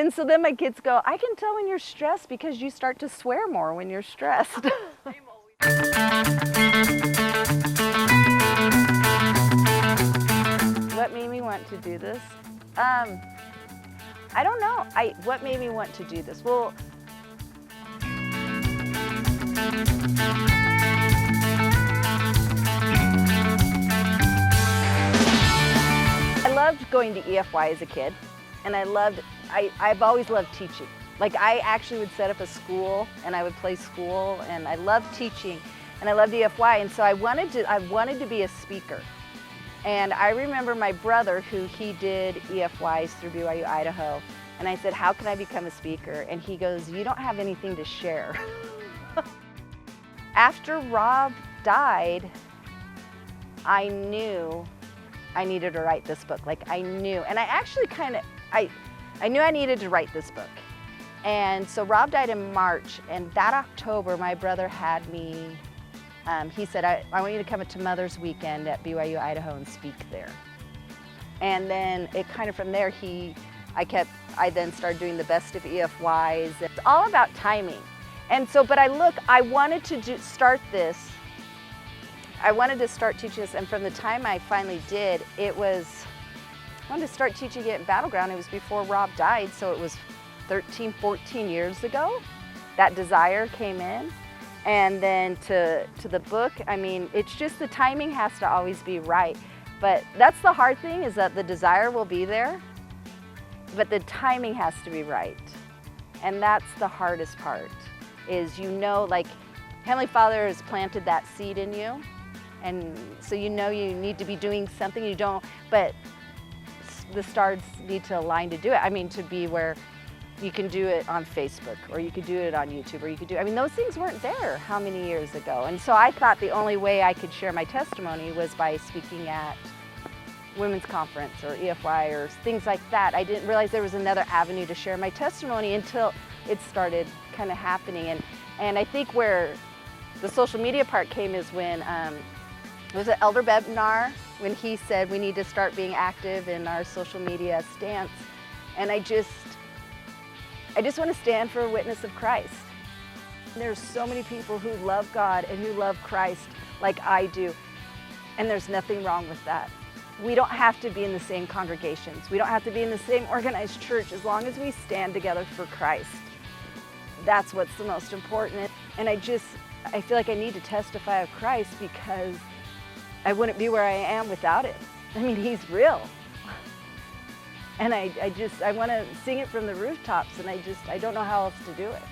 And so then my kids go, I can tell when you're stressed because you start to swear more when you're stressed. What made me want to do this? I don't know. What made me want to do this? Well, I loved going to EFY as a kid, and I've always loved teaching. Like, I actually would set up a school and I would play school, and I loved teaching and I loved EFY, and so I wanted to be a speaker. And I remember my brother, who he did EFYs through BYU Idaho, and I said, how can I become a speaker? And he goes, you don't have anything to share. After Rob died, I knew I needed to write this book. Like, I knew, and I actually I knew I needed to write this book. And so Rob died in March, and that October, my brother had me, he said, I want you to come to Mother's Weekend at BYU Idaho and speak there. And then it kind of from there, I then started doing the best of EFYs. It's all about timing. And so, but I wanted to start this. I wanted to start teaching this, and from the time I finally did, I wanted to start teaching it in Battleground. It was before Rob died, so it was 13, 14 years ago. That desire came in. And then to the book, I mean, it's just the timing has to always be right. But that's the hard thing, is that the desire will be there, but the timing has to be right. And that's the hardest part, is, like, Heavenly Father has planted that seed in you. And so you need to be doing something, but the stars need to align to do it. I mean, to be where you can do it on Facebook, or you could do it on YouTube, or those things weren't there how many years ago? And so I thought the only way I could share my testimony was by speaking at women's conference or EFY or things like that. I didn't realize there was another avenue to share my testimony until it started kind of happening. And I think where the social media part came is when, was it Elder Bednar, when he said we need to start being active in our social media stance. And I just want to stand for a witness of Christ. There's so many people who love God and who love Christ like I do, and there's nothing wrong with that. We don't have to be in the same congregations. We don't have to be in the same organized church, as long as we stand together for Christ. That's what's the most important. And I feel like I need to testify of Christ, because I wouldn't be where I am without it. I mean, He's real. And I want to sing it from the rooftops, and I don't know how else to do it.